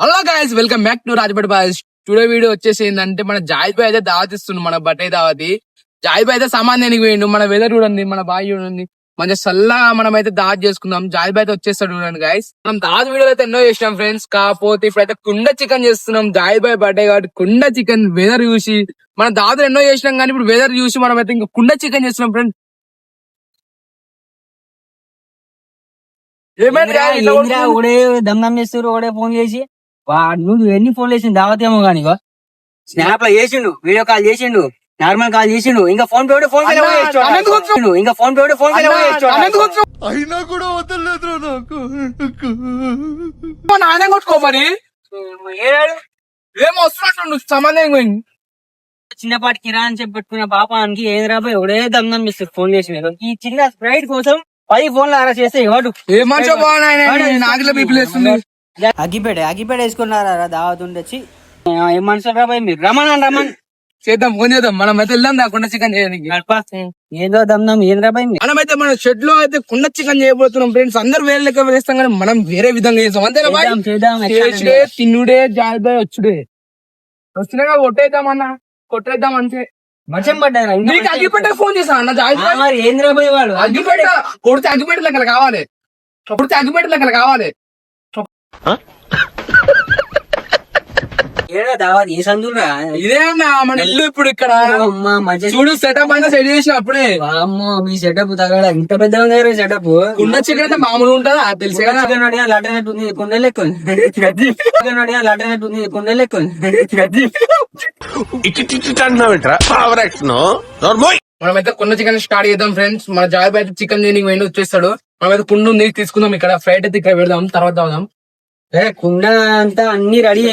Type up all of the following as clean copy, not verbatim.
Hello guys, welcome back to Rajapeta boys. Today video వచ్చేసి ఏంటంటే మన జాయిల్ భాయ్ అయితే దావత్ ఇస్తుంది. మన బర్త్డే దావతి జాయిల్ భాయ్ అయితే సామాన్యానికి పోయిండు. మన వెదర్ చూడండి, మన బాయ్ చూడండి, మంచిగా చల్లగా మనం అయితే దావత్ చేసుకుందాం. జాయిల్ భాయ్ అయితే వచ్చేస్తాడు చూడండి గాయస్. మనం దావత్ వీడియో అయితే ఎన్నో చేసినాం ఫ్రెండ్స్. కాకపోతే ఇప్పుడైతే కుండ చికెన్ చేస్తున్నాం. జాయిల్ భాయ్ బర్త్డే కాబట్టి కుండ చికెన్ వెదర్ చూసి మనం దావత్ ఎన్నో చేసినాం, కానీ ఇప్పుడు వెదర్ చూసి మనం అయితే ఇంకా కుండ చికెన్ చేస్తున్నాం ఫ్రెండ్స్. దమ్ చేస్తారు ఒకడే ఫోన్ చేసి నువ్వు ఎన్ని ఫోన్ చేసిండు దావతేమో గానీ స్నాప్ లో చేసిండు, వీడియో కాల్ చేసిండు, నార్మల్ కాల్ చేసిండు, ఇంకా ఫోన్ పే ఫోన్ ఇంకా ఫోన్ పే ఫోన్ అయినా కూడా వదలలేదు నాకు. నాయన కొట్టుకో మరి ఏం వస్తున్నట్టు సంబంధం పోయింది. చిన్నపాటి కిరాణా చెప్పి పెట్టుకున్న పాపానికి ఏం రాబోయే ఎవడే దమ్ చేస్తారు ఫోన్ చేసి ఈ చిన్న స్ప్రైట్ కోసం 10 ఫోన్లు అరెస్ట్ చేస్తే ఎవడు ఏ మంచిగా బాగున్నాయి నాగిలో పీపులేస్తుంది. అగ్గిపేట వేసుకున్నారా దావత్ ఉండొచ్చి ఏం మనుషులు రాబోయే మీరు రమణ్ చేద్దాం, ఫోన్ చేద్దాం. మనం అయితే వెళ్దాం కుండ చికెన్ చేయడానికి. ఏదో దమ్ ఏం రాబోయే మనమైతే మన షెడ్ లో అయితే కుండ చికెన్ చేయబోతున్నాం ఫ్రెండ్స్. అందరు వేరే లెక్క వేస్తాం, కానీ మనం వేరే విధంగా చేస్తాం. అంతేనా చేసుడే తిన్నుడే జాయిబాయ్ వచ్చుడే వస్తున్నాగా కొట్టేద్దామన్నా కొట్టేద్దాం అంతే. మంచం పడ్డారా నీకు అగ్గిపెట్ట ఫోన్ చేసా అన్న జాయిబాయ్. మరి ఏం రాబోయే వాడు అగ్గిపెట్ట కొడితే అగ్గిపెట్ట లెక్కలు కావాలి, కొడితే అగ్గిపెట్ట లెక్కలు కావాలి. దావత్ ఏ సందురా ఇదే అన్న మన ఇల్లు ఇప్పుడు ఇక్కడ చూడు సెటప్ అంతా సెట్ చేసిన అప్పుడే. అమ్మో మీ సెటప్ తగడ ఇంత పెద్దగా సెటప్. కుండ చికెన్ అయితే మామూలుగా ఉంటుందా తెలిసే కదా. లటనట్టుంది కుండ లెక్క లటనట్టుంది కుండ లెక్క మనమైతే కుండ చికెన్ స్టార్ట్ చేద్దాం ఫ్రెండ్స్. మన జాబ్ అయితే చికెన్ దీనికి వెండి వచ్చేస్తాడు. మనమైతే కుండ ఉంది తీసుకుందాం. ఇక్కడ ఫ్రైడ్ అయితే ఇక్కడ పెడదాం, తర్వాత అవుదాం. కుండ అంతా అన్ని రెడీ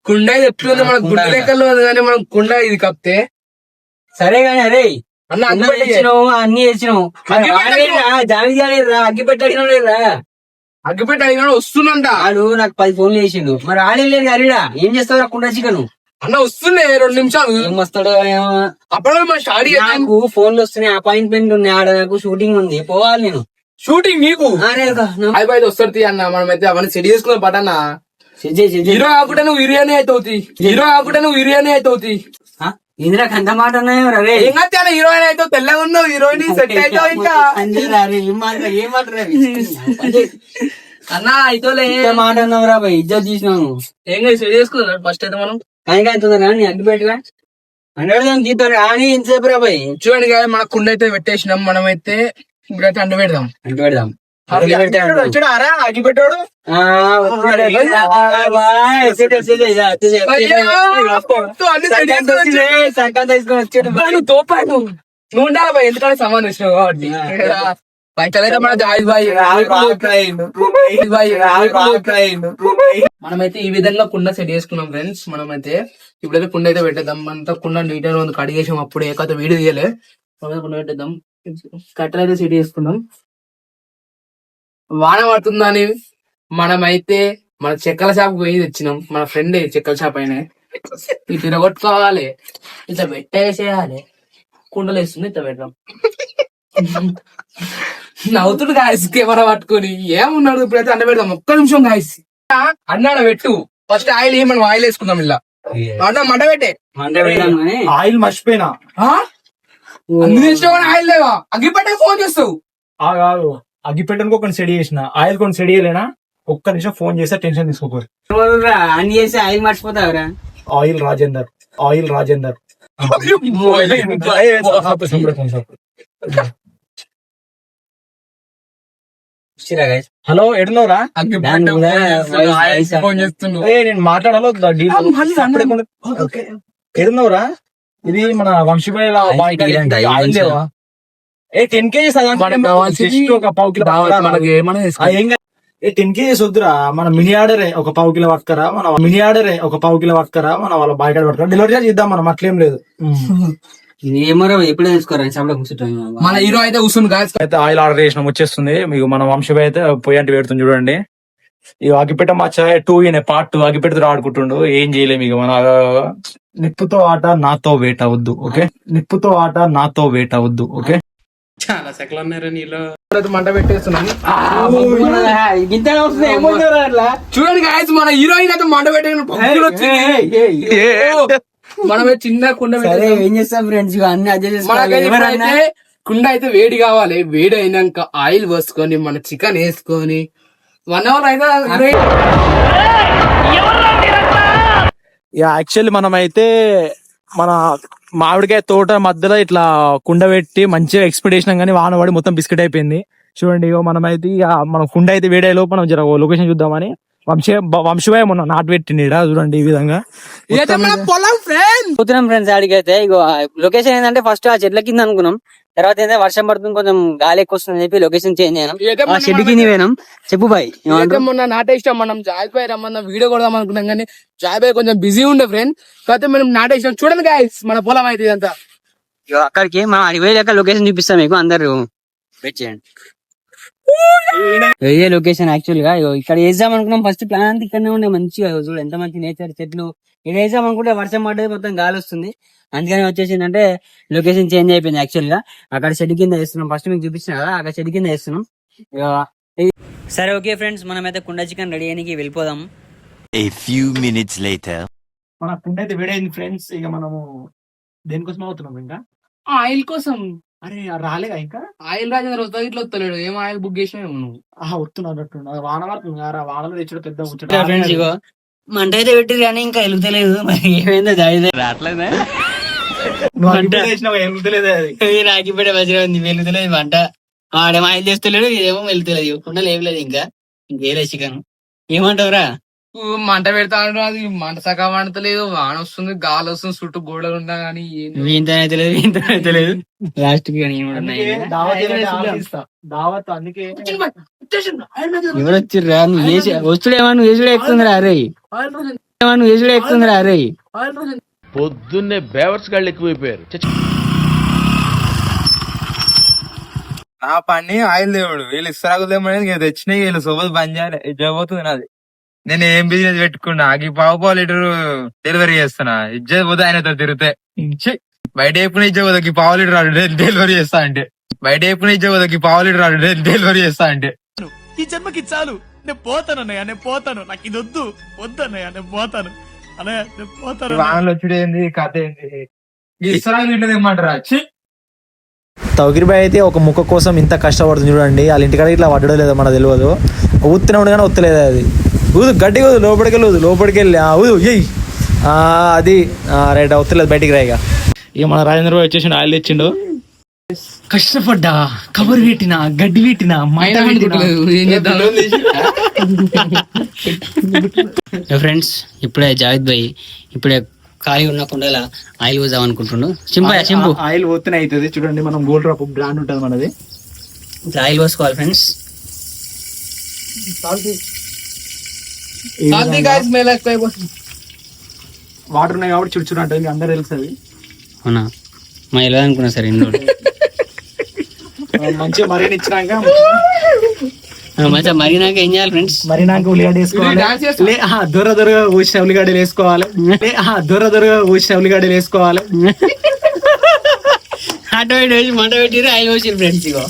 కుండ ఇది ఎప్పుడు మన గుండె లెక్కల్లో ఉంది, కానీ మనం కుండ ఇది కప్తే సరే గాని అరే అన్న ఇచ్చినావు అన్ని ఇచ్చినావు అగ్గి పెట్టడినా అగ్గిపెట్ట అడిగినా వస్తుందంట. ఆడు నాకు 10 ఫోన్లు వేసిండు, మరి ఆడలేదు అరిడా ఏం చేస్తావు కుండ చికెన్ అన్న వస్తుంది 2 నిమిషాలు ఏం వస్తాడో అప్పుడు మన స్టార్ట్ నాకు ఫోన్లు వస్తున్నాయి, అపాయింట్మెంట్ ఉన్నాయి, ఆడ నాకు షూటింగ్ ఉంది, పోవాలి నేను. షూటింగ్ నీకు అయిపోయి వస్తుంది అన్న. మనమైతే అవన్నీ సెట్ చేసుకున్న బట్ అన్న హీరో కాకుండా నువ్వు హీరోనే అవుతావుతి, హీరో కాకుండా నువ్వు హీరోనే అవుతావుతి. ఇందిరా అంత మాట ఉన్నాయో రవే ఏం కాదు హీరోయిన్ అవుతావు, తెల్లగా ఉన్నావు హీరోయిన్ సెట్ అవుతావు. ఇంకా అన్న అయితోలే మాట అన్నావు రా బాయ్, ఇజ్జత్ తీసినావు. ఏం సెట్ చేసుకున్నాడు ఫస్ట్ అయితే మనం కానీ అవుతుందా నీ అడ్డు పెట్టగా అంటే తీద్దాం అని ఇంతసేపు రా బాయ్. చూడండి కదా మన కుండ అయితే పెట్టేసినాం. మనమైతే ఇప్పుడైతే అంటు పెడదాం. వచ్చాడా అగ్గి పెట్టాడు. నువ్వు ఉండాలి బాయ్, ఎందుకంటే సమాన్ వచ్చినావు కాబట్టి. బయటైతే మన జాయిజ్ బాయ్ మనమైతే ఈ విధంగా కుండ సెట్ చేసుకున్నాం ఫ్రెండ్స్. మనమైతే ఇప్పుడైతే కుండ అయితే పెట్టేద్దాం. అంతా కుండ నీట్ గా ఉంది, కడిగేసాం అప్పుడే, ఏకైతే వీడియో తీయలే. కుండ పెట్టేద్దాం. కట్టెలు అయితే సెట్ చేసుకున్నాం. వాన పడుతుందని మనమైతే మన చెక్కల షాప్ పోయి తెచ్చినాం. మన ఫ్రెండ్ చెక్కల షాప్ అయినా ఇటు తిరగొట్టుకోవాలి, ఇట్లా పెట్టేసేయాలి, కుండలు వేస్తుంది ఇట్లా పెట్టాం. నవ్వుతుడు గాయస్ కెమెరా పట్టుకొని ఏమున్నాడు. ఇప్పుడైతే అండ పెడదాం. 1 నిమిషం గాయస్ అన్నాడ పెట్టు. ఫస్ట్ ఆయిల్ మనం ఆయిల్ వేసుకుందాం. ఇలా మంట పెట్టే ఆయిల్ మర్చిపోయినా అన్ని ఆయిల్ లేవా అగ్గిపెట్టే ఫోన్ చేస్తావు. కాదు అగ్గిపెట్టడానికి ఒక సెడి చేసిన ఆయిల్ కొన్ని సెడి చేయలేనా. 1 నిమిషం ఫోన్ చేస్తే టెన్షన్ తీసుకోకూడదు. అన్ని చేసి ఆయిల్ మర్చిపోతావురా. ఆయిల్ రాజేందర్ హలో ఎడున్నావురా? ఫోన్ చేస్తున్నావు. నేను మాట్లాడాలో ఎడున్నావురా? ఇది మన వంశీభాయ్ 10 kgs ఒక 1/4 కిలో. 10 kgs వద్దురా, మన మినీ ఆర్డరే ఒక 1/4 కిలో పట్టుకరా. మన వాళ్ళ బాయ్ కాడ పట్టుకరా, డెలివరీ చార్జ్ ఇద్దాం. మనం అట్లేం లేదు. ఏమో ఎప్పుడే తీసుకోరా కూర్చుంటాం. మన హీరో అయితే కూర్చుంది గాయస్. అయితే ఆయిల్ ఆర్డర్ చేసిన వచ్చేస్తుంది. మీకు మన వంశీభాయ్ అయితే పొయ్యి అంటే పెడుతుంది చూడండి. ఈ అగ్గిపెట్ట మచ్చ 2 పార్ట్ 2 అగ్గిపెట్టతో ఆడుకుంటుండు. ఏం చేయలేము ఇక. మన నిప్పుతో ఆట నాతో వేట వద్దు, ఓకే? నిప్పుతో ఆట నాతో వేట వద్దు, ఓకే? చాలా సెకలు ఉన్నారా నీలో. మంట పెట్టేస్తున్నాం. గింతనే వస్తుంది, ఏమవుతారు అట్లా? చూడండి గాయస్, మన హీరోయిన్ అయితే మంట పెట్టే మనమే చిన్న కుండ సరే, ఏం చేస్తాం ఫ్రెండ్స్, అన్ని అడ్జస్ట్ చేసుకోవాలి. మనకైతే ఎవరన్నా ఇప్పుడైతే కుండ అయితే వేడి కావాలి. వేడి అయినాక ఆయిల్ పోసుకొని మన చికెన్ వేసుకొని 1 hour అయితే యాక్చువల్లీ మనం అయితే మన మామిడికాయ తోట మధ్యలో ఇట్లా కుండ పెట్టి మంచిగా ఎక్స్పెక్టేషన్ కానీ వాన పడి మొత్తం బిస్కెట్ అయిపోయింది. చూడండి, ఇగో మనం అయితే ఇక మన కుండ అయితే వేడే లోపు మనం జర లొకేషన్ చూద్దామని వంశీభాయ్ మొన్న నాటు పెట్టిండి ఈడ. చూడండి ఈ విధంగా పొలం ఫ్రెండ్ పోతున్నాం ఫ్రెండ్స్. ఆడికి అయితే ఇగో లొకేషన్ ఏంటంటే ఫస్ట్ ఆ చెట్ల కింద అనుకున్నాం, తర్వాత ఏంటంటే వర్షం పడుతుంది, కొంచెం గాలి ఎక్కువ వస్తుంది చెప్పి లొకేషన్ చేంజ్ అయినాం. ఆ షెడ్ కింద పోయినాం. చెప్పు బాయ్, మొన్న నాటేసినాం. మనం జాయిబాయ్ రమ్మన్న వీడియో కొడదాం అనుకున్నాం కానీ జాయిబాయ్ కొంచెం బిజీ ఉండే ఫ్రెండ్. కాకపోతే మనం నాటేసినాం. చూడండి గాయస్, మన పొలం అయితే ఇదంతా. అక్కడికి మనం అడిగి పోయాక లొకేషన్ చూపిస్తాం మీకు, అందరు వెయిట్ చేయండి. ఇదే లొకేషన్ యాక్చువల్ గా. ఇక్కడ వేద్దాం అనుకున్నాం, ఫస్ట్ ప్లాన్ అంతా ఇక్కడనే ఉండే మంచిగా. చూడు ఎంత మంచి నేచర్, చెట్లు. ఇక్కడ వేద్దాం అనుకుంటే వర్షం పడ్డది, మొత్తం గాలి వస్తుంది. అందుకని వచ్చేసిందంటే లొకేషన్ చేంజ్ అయిపోయింది. యాక్చువల్ గా అక్కడ షెడ్ కింద వేస్తున్నాం. ఫస్ట్ మీకు చూపించిన కదా, అక్కడ షెడ్ కింద వేస్తున్నాం. సరే ఓకే ఫ్రెండ్స్, మనం అయితే కుండ చికెన్ రెడీ అయ్యి వెళ్ళిపోదాం. A few minutes later. మన కుండ అయితే వేడైంది ఫ్రెండ్స్. ఇక మనము దేనికోసం అవుతున్నాం ఇంకా? ఆయిల్ కోసం. అరే రాలేగా ఇంకా ఆయిల్ రాజేంద్ర వస్తా ఇట్లా వస్తలేడు. ఏం ఆయిల్ బుక్ చేసినావు నువ్వు? వస్తున్నట్టు వాన పడుతుంది కదా, వానలో తెచ్చిన పెద్ద ఫ్రెండ్స్ ఇగో మంట అయితే పెట్టిరు కానీ ఇంకా వెలుగుతలేదు. మరి ఏమైందో రావట్లేదా? రాగిపేట మధ్యలో ఉంది, వెలుగుతలేదు మంట. ఆడేమో ఆయిల్ చేస్తలేడు, ఇదేమో వెళ్తలేదు. కుండలు ఏం లేదు ఇంకా, ఇంకేలే చికెన్. ఏమంటావురా? మంట పెడతా అది మంట సగా వండతలేదు. వాన వస్తుంది, గాలి వస్తుంది, చుట్టూ గోడలు ఉన్నా కానీ వీంతనైతే లేదు. లాస్ట్ కి దావత్ అందుకే ఎవరు వచ్చిర్రా? నువ్వు వస్తుడేమో, నువ్వు వేసుడే ఎక్కుతుందిరా అరే. నువ్వు వేసుడే ఎక్కుతుందిరా అరే. పొద్దున్నే బేవర్స్ గాళ్ళు ఎక్కువైపోయారు. నా పని ఆయిల్ దేవుడు, వీళ్ళు ఇస్తారాకుదేమని తెచ్చినాయి. వీళ్ళు సోబత్ బంద్ చేయాలి, ఇజ్జపోతుంది నాది. నేను ఏం బిజినెస్ పెట్టుకున్నా, ఆగి పావు లీటర్ డెలివరీ చేస్తున్నా. ఇజ్జత్ పోతే ఆయనతో తిరిగితే బయట ఎప్పుడు ఇజ్జపోతే పావు లీటర్ డెలివరీ చేస్తా అంటే, బయట ఎప్పుడు ఇజ్జపోతే పావు లీటర్ డెలివరీ చేస్తా అంటే. ఈ జన్మకి చాలు, నేను పోతాను అన్నయ్య, నేను పోతాను. నాకు ఇది వద్దు అన్నయ్య, నేను పోతాను అన్నయ్య, నేను పోతాను. వానలు వచ్చుడు ఏంది, కథ ఏంది, ఇస్తారాకు ఇట్లా తెమ్మంటారా? తౌకిర్ బాయ్ అయితే ఒక ముక్క కోసం ఇంత కష్టపడుతుంది చూడండి. వాళ్ళ ఇంటికాడ ఇట్లా పడ్డో లేదో మనకు తెలియదు. ఊత్తనే ఉండి కానీ ఒత్తలేదు. అది ఊదు గట్టిగా ఊదు, లోపలికి వెళ్ళి ఊదు ఎయ్యి. అది రైట్, ఒత్తలేదు, బయటికి రాయిగా. ఇక మన రాజేంద్ర బాయ్ వచ్చేసి ఆయిల్ తెచ్చిండు. కష్టపడ్డా, కబర్ పెట్టినా, గడ్డి పెట్టినా, ఫ్రెండ్స్ ఇప్పుడే జావేద్ భాయ్ ఇప్పుడే ఖాళీ ఉన్న కుండల ఆయిల్ పోదాం అనుకుంటుండు. సింపు ఆయిల్ పోతేనే అవుతుంది. చూడండి, మనం గోల్డ్ డ్రాప్ బ్రాండ్ ఉంటుంది మనది. ఆయిల్ పోసుకోవాలి ఫ్రెండ్స్. వాటర్ ఉన్నాయి కాబట్టి చుడుచుడు అంటే అందరూ తెలుస్తుంది. అవునా, మా ఎలా అనుకున్నా సరే ఇంట్లో మంచిగా మరిగినిచ్చినాక మంచిగా మరిగినాక ఏం చేయాలి ఫ్రెండ్స్? మరినాక ఉల్లిగడ్డ వేసుకోవాలి. దొరగా ఊసిన ఉల్లిగడ్డలు వేసుకోవాలి. దొరగా ఊసిన ఉల్లిగడ్డలు వేసుకోవాలి. ఆటో వేసి మంట పెట్టి ఆయిల్ పోసి ఫ్రెండ్స్. ఇగో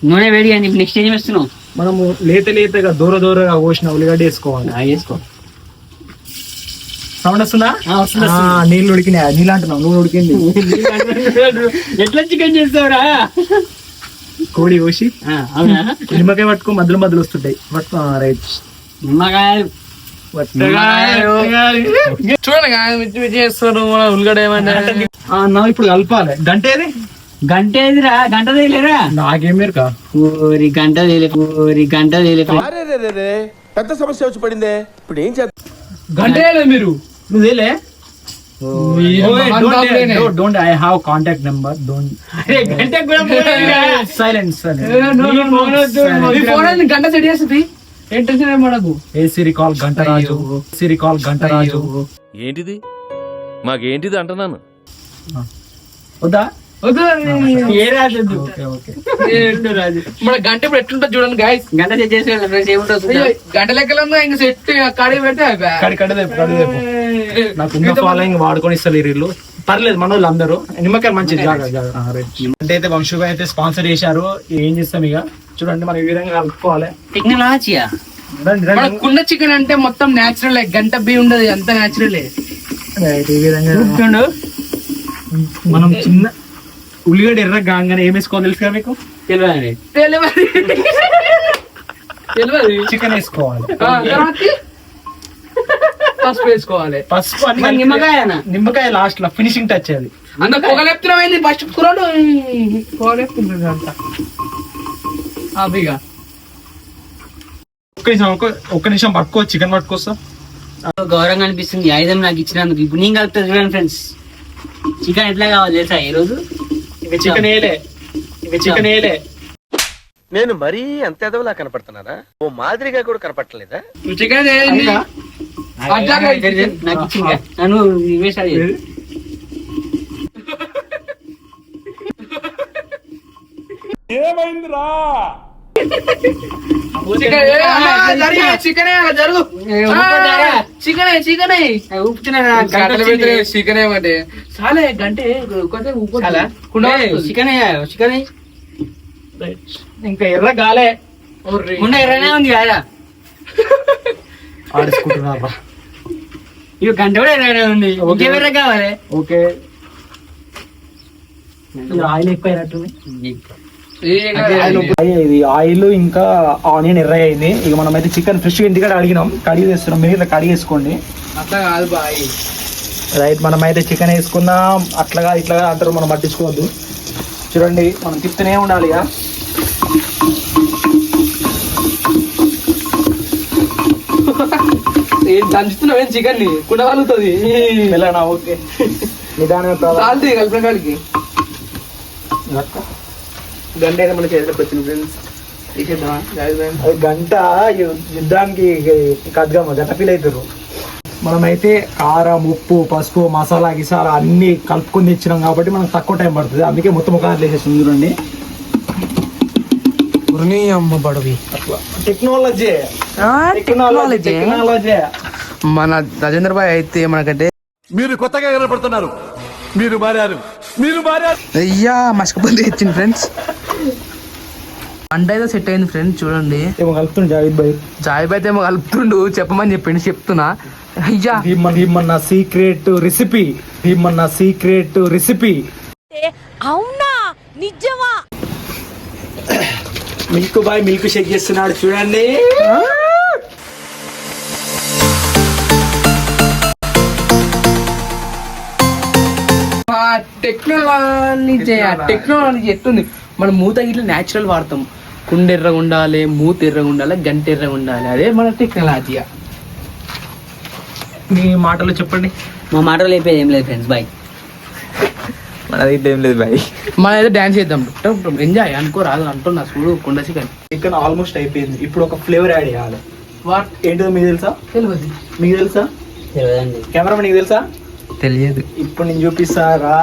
నూనె వేడి అని నెక్స్ట్ ఏం చేస్తున్నావు? మనము లేతగా దూరగా ఊసిన ఉల్లిగడ్డ వేసుకోవాలి. వేసుకో. సౌండ్ వస్తుందా? నీళ్ళు ఉడికినాయి. నీళ్ళు అంటున్నావు, నువ్వు ఉడికింది. ఎట్లా చికెన్ చేస్తావురా? కోడి కోసి నిమ్మకాయ పట్టుకో, మధ్యలో వస్తుంటాయి. పట్టుకో, రైట్. నిమ్మకాయలు చూడండి మిర్చి చేస్తారు. ఉల్లిగడ్డ ఏమన్నా ఇప్పుడు కలపాలి. గంట ఏదిరా? గంట తేలేరా? నాకేం మీరు ఊరి గంట తేలే. పెద్ద సమస్య వచ్చి పడిందే, ఇప్పుడు ఏం చేద్దాం? గంట మీరు నువ్వు తేలే. Don't I have contact number? Don't. Silence. గంట సెట్ చేస్తుంది. ఏం టెన్షన్ ఏమడకు. Siri call గంటరాజు. ఏంటిది మాకేంటిది అంటున్నాను. వద్దా? ఏ రాజు? మన గంట ఇప్పుడు ఎట్లుంటుంది చూడండి గాయస్. గంట సెట్ చేసి ఏముంటుంది? గంట లెక్కలు ఇంకా సెట్ కడిగి పెడితే కడి నాకు ఫాలోయింగ్ వాడుకొని ఇస్తారు వీళ్ళు. పర్లేదు మన వాళ్ళు అందరూ నిమ్మకాయలు మంచిది అంటే అయితే వంశుగా అయితే స్పాన్సర్ చేశారు. ఏం చేస్తాం ఇక చూడండి మనం ఈ విధంగా కలుపుకోవాలి. టెక్నాలజీయా మన కుండ చికెన్ అంటే మొత్తం నేచురల్ గంట బి ఉండదు, అంత నేచురల్. ఈ విధంగా మనం చిన్న ఉల్లిగడ్డ ఎర్ర గాంగానే ఏం వేసుకోవాలి తెలుసు కదా మీకు? తెలియదు. చికెన్ వేసుకోవాలి, పసుపు వేసుకోవాలి. పసుపు అన్ని నిమ్మకాయ లాస్ట్ లో ఫినిషింగ్ టచ్ అది. అంత పొగలేపుతున్నామైంది ఫస్ట్ కూరడు పొగలేపుతుంది అంత అవిగా. ఒక్క నిమిషం పట్టుకో, చికెన్ పట్టుకొస్తా. గౌరవంగా అనిపిస్తుంది ఆయుధం నాకు ఇచ్చినందుకు. ఇప్పుడు నేను కలుపుతా చూడండి ఫ్రెండ్స్. చికెన్ ఎట్లా కావాలి తెలుసా ఈ రోజు? చికెన్ వేయలే, చికెన్ వేయలే. నేను మరీ అంత ఎదవలా కనపడుతున్నారా? ఓ మాదిరిగా కూడా కనపడలేదా? చికెన్ నాకు ఇచ్చింది నన్ను వేసాడు. చికెన్ ఏమంటే చాలే గంటే చికెన్ ఇంకా ఎర్ర గాలే ఉన్న ఎర్రనే ఉంది కదా. ఆడుకుంటున్నా. ఇక గంట కూడా ఎర్రనే ఉంది. ఇంకెర్ర కావాలి. ఓకే ఆయిల్ ఎక్కువైనట్టుంది. ఇది ఆయిల్ ఇంకా ఆనియన్ ఎర్ర అయింది. ఇక మనం అయితే చికెన్ ఫ్రెష్ ఇంటికాడ అడిగినాం, కడిగి వేస్తున్నాం. మీరు ఇట్లా కడిగి వేసుకోండి. అట్లా కాదు బాయ్. రైట్, మనం అయితే చికెన్ వేసుకున్నాం. అట్లాగా ఇట్లాగా అంటారు, మనం పట్టించుకోవద్దు. చూడండి మనం తిప్పుతూనే ఉండాలి. ఇక దంచుతున్నావు చికెన్ ని కుడగలుగుతుంది. వెళ్ళనా? ఓకే నిదానం కలిపిన కాడికి గంట అయితే మన చేతిలోకి వచ్చింది ఫ్రెండ్స్. అది గంట యుద్ధానికి కద్దాము, గంట ఫీల్ అవుతారు. మనమైతే కారం, ఉప్పు, పసుపు, మసాలా గిసాలా అన్ని కలుపుకొని తెచ్చినాం కాబట్టి మనకు తక్కువ టైం పడుతుంది. అందుకే మొత్తం ఒక వేసేస్తుంది. చూడండి అమ్మ బడవి టెక్నాలజీ. మన రాజేంద్ర భాయ్ అయితే మనకంటే మీరు కొత్తగా కనపడుతున్నారు, మీరు మారారు. అయ్యా మసకబంది ఇచ్చింది ఫ్రెండ్స్. వంట అయితే సెట్ అయింది ఫ్రెండ్స్. చూడండి ఏమో కలుపుతుండు జావేద్ భాయ్. జాయిబ్ అయితే ఏమో కలుపుతుండు, చెప్పమని చెప్పిండు, చెప్తున్నా. అయ్యా Bheemanna secret recipe, Bheemanna secret recipe. అవునా నిజమా? మిల్క్ బాయ్ మిల్క్ షేక్ చేస్తున్నాడు చూడండి. టెక్నాలజీ ఎట్టుంది. మనం మూత ఇట్లా న్యాచురల్ వాడతాం. కుండ ఎర్రగా ఉండాలి, మూత ఎర్రగా ఉండాలి, గంట ఎర్రగా ఉండాలి. అదే మన టెక్నాలజీ. మీ మాటలు చెప్పండి. మా మాటలు లేపేది ఏం లేదు ఫ్రెండ్స్. బాయ్. మనది ఏం లేదు బాయ్. మనం అయితే డాన్స్ చేద్దాం, ఎంజాయ్ అనుకోరాదు అంటున్నా. చూడు కుండ చికెన్ చికెన్ ఆల్మోస్ట్ అయిపోయింది. ఇప్పుడు ఒక ఫ్లేవర్ యాడ్ చేయాలి. వాట్ ఏంటో మీకు తెలుసా? తెలియదు. మీకు తెలుసా? తెలియదండి. కెమెరామెన్ నీకు తెలుసా? తెలియదు. ఇప్పుడు నేను చూపిస్తారా?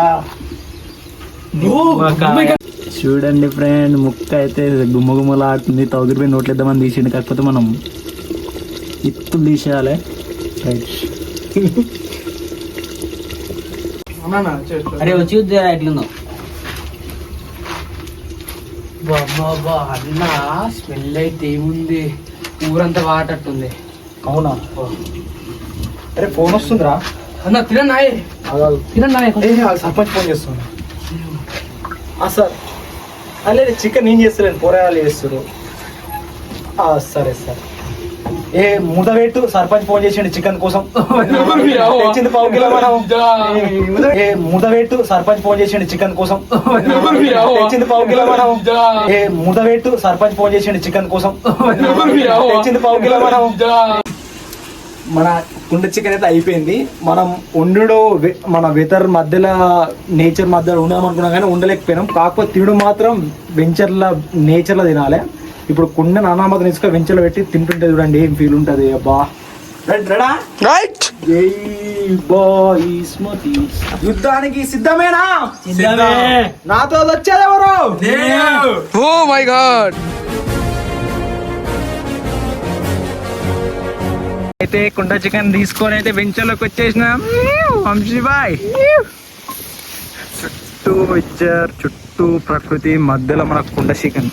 చూడండి ఫ్రెండ్, ముక్క అయితే గుమ్మగుమ్మలాడుతుంది. తౌగిరిపోయి నోట్లేద్దామని తీసిండు, కాకపోతే మనం ఇప్పుడు తీసేయాలి. రైట్. అరే వచ్చి ఎట్లుందో అన్న స్మెల్ అయితే ఏముంది, ఊరంతా వాటట్టుంది. అవునా? అరే ఫోన్ వస్తుందిరా అన్న. తినన్నాయే తినన్నాయే. సర్పంచ్ ఫోన్ చేస్తున్నా. సార్ అలే చికెన్ నేను చేస్తలేను, పోరాయాలు చేస్తారు. సరే సార్. ఏ ముదవేట్టు సర్పంచ్ ఫోన్ చేసిండు చికెన్ కోసం. తెచ్చింది పావు కిలో మనం. ఏ ముదవేట్టు సర్పంచ్ ఫోన్ చేసిండు చికెన్ కోసం. తెచ్చింది పావు కిలో మనం. ఏ ముదవేట్టు సర్పంచ్ ఫోన్ చేసిండు చికెన్ కోసం. తెచ్చింది పావు కిలో మనం. మన కుండ చికెన్ అయితే అయిపోయింది. మనం వండుడు మన వెదర్ మధ్యలో నేచర్ మధ్యలో ఉండామనుకున్నాం కానీ ఉండలేకపోయినాం. కాకపోతే తినడం మాత్రం వెంచర్ల నేచర్లో తినాలి. ఇప్పుడు కుండ నానామత తీసుకొని వెంచర్లో పెట్టి తింటుంటే చూడండి ఏం ఫీల్ ఉంటుంది. అబ్బా రైట్. యుద్ధానికి సిద్ధమేనా? నాతో వచ్చేదెవరు? Oh my God. అయితే కుండ చికెన్ తీసుకొని అయితే వెంచర్లోకి వచ్చేసినాం. వంశీ బాయ్ ఇచ్చర్ చుట్టూ ప్రకృతి మధ్యలో మన కుండ చికెన్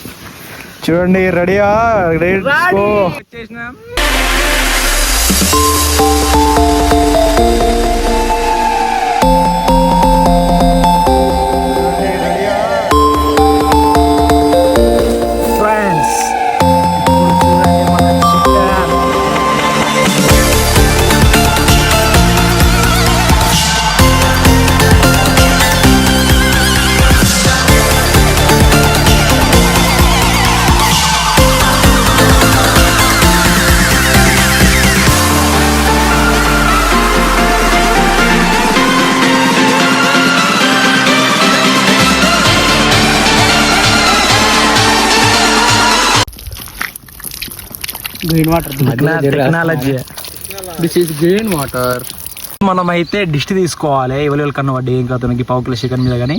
చూడండి. రెడీయా? రెడీ వచ్చేసినాం. Friends green water technology. This is green water. మనం అయితే డిష్ తీసుకోవాలి. ఎవరి కన్నా వడ్డీ ఏం కాదు మనకి పావు కిలో చికెన్ మీద కానీ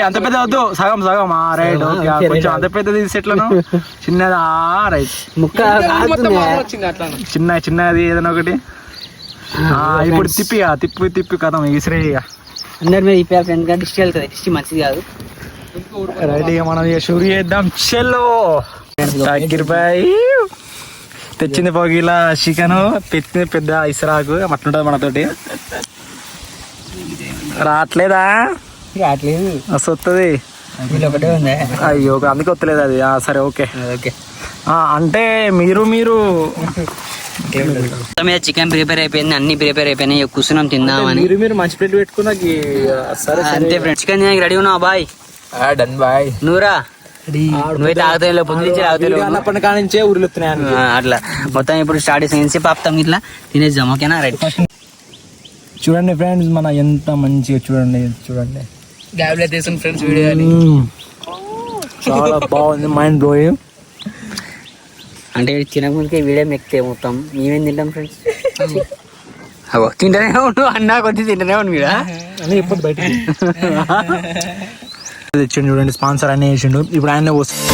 అంత పెద్ద వద్దు, సగం సగం. Right okay. కొంచెం అంత పెద్ద తీసి ఎట్లను చిన్నది రైట్ ముక్క చిన్నది ఏదైనా ఒకటి. ఇప్పుడు తిప్పి తిప్పి కథం ఇసిరే ఇక అందరి మీద ఇప్పే ఫ్రెండ్ గా దిష్టి వెళ్తుంది. దిష్టి మంచిది కాదు. రైట్ ఇక మనం ఇక షురు చేద్దాం. చెల్లో రూపాయి తెచ్చింది పోగిలా చికెన్, తెచ్చింది పెద్ద ఇసరాకు అట్లుంటది మనతోటి. రావట్లేదా? రావట్లేదు. వస్తుంది. ఒకటే ఉంది. అయ్యో అందుకే వస్తలేదు అది. సరే ఓకే ఓకే. అంటే మీరు చికెన్ ప్రిపేర్ అయిపోయింది, అన్ని ప్రిపేర్ అయిపోయినాయి. కూర్చున్నాం తిందామని. మీరు మంచి ప్లేట్ పెట్టుకున్నా సరే అంతే ఫ్రెండ్స్. చికెన్ తినడానికి రెడీ ఉన్నావా బాయ్? Done boy. నువ్వురా. నువ్వైతే ఆగుతాయి పొద్దున్నుంచి ఆగుతాయి అన్నప్పటి కానించే ఉరులుతున్నాయి అట్లా. మొత్తం ఇప్పుడు స్టార్ట్ చేసి పాపుతాం ఇట్లా తినేద్దాం. ఓకేనా? రెడీ. చూడండి ఫ్రెండ్స్ మన ఎంత మంచిగా చూడండి గ్యాబ్ లో తీసిన ఫ్రెండ్స్ వీడియో చాలా బాగుంది. Mind blowing. అంటే తినకముందుకే వీడియో మెక్కితే మొత్తం మేమేం తింటాం ఫ్రెండ్స్. అవో తింటనే ఉండు అన్నా, కొద్ది తింటనే ఉండు మీరు అని చెప్పదు బయట తెచ్చిండు. చూడండి స్పాన్సర్ అన్నీ వేసిండు. ఇప్పుడు ఆయన వస్తుంది.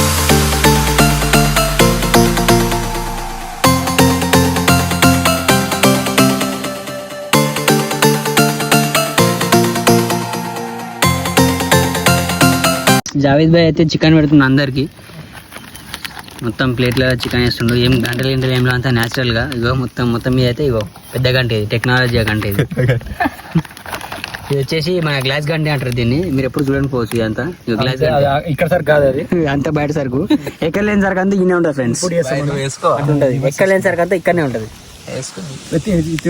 జావేద్ భాయ్ అయితే చికెన్ పెడుతుంది అందరికి. మొత్తం ప్లేట్లో చికెన్ వేస్తుండ్రు. ఏం గంటలు ఏం అంతా న్యాచురల్ గా. ఇగో మొత్తం మీద అయితే ఇగో పెద్ద గంట, ఇది టెక్నాలజీ గంట. ఇది ఇది వచ్చేసి మన గ్లాస్ గంట అంటారు దీన్ని. మీరు ఎప్పుడు చూడండి పోవచ్చు. ఇదంతా గ్లాస్ ఇక్కడ సరుకు కాదు అది, అంతా బయట సరుకు. ఎక్కడ లేని సరుకు అంతా ఇన్నే ఉంటుంది ఫ్రెండ్స్. ఉంటుంది. ఎక్కడ లేని సరుకు అంతా ఇక్కడనే ఉంటుంది.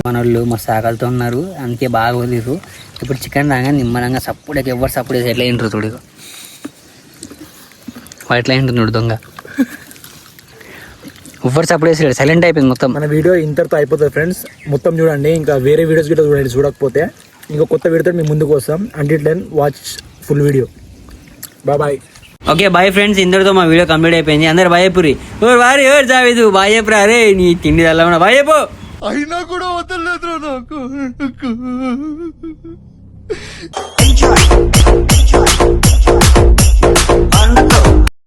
మన వాళ్ళు మస్తు ఆకలితో ఉన్నారు, అందుకే బాగా వదిలేరు. ఇప్పుడు చికెన్ రాగా నిమ్మలంగా సప్పుడే ఎవరు సప్పుడు వేసి ఎట్లా తింటారు చూడు. ఎట్లా తింటున్నాడు దొంగ. ఎవరు సప్పుడు వేసి సైలెంట్ అయిపోయింది మొత్తం. మన వీడియో ఇంతటితో అయిపోతుంది ఫ్రెండ్స్. మొత్తం చూడండి. ఇంకా వేరే వీడియోస్ గిట్ట చూడండి. చూడకపోతే ఇంకో కొత్త వీడియోతో మీ ముందుకు వస్తాం. Until then watch full video. Bye. Okay bye friends. ఇందరితో మా వీడియో కంప్లీట్ అయిపోయింది. అందరు బాయ్ చెప్పురి. వారి ఎవరు జావేదు బాయ్ చెప్పురా. అరే నీ తిండి తెల్లమన్నా బాయ్ చెప్పు. అయినా కూడా వదలలేదు నాకు.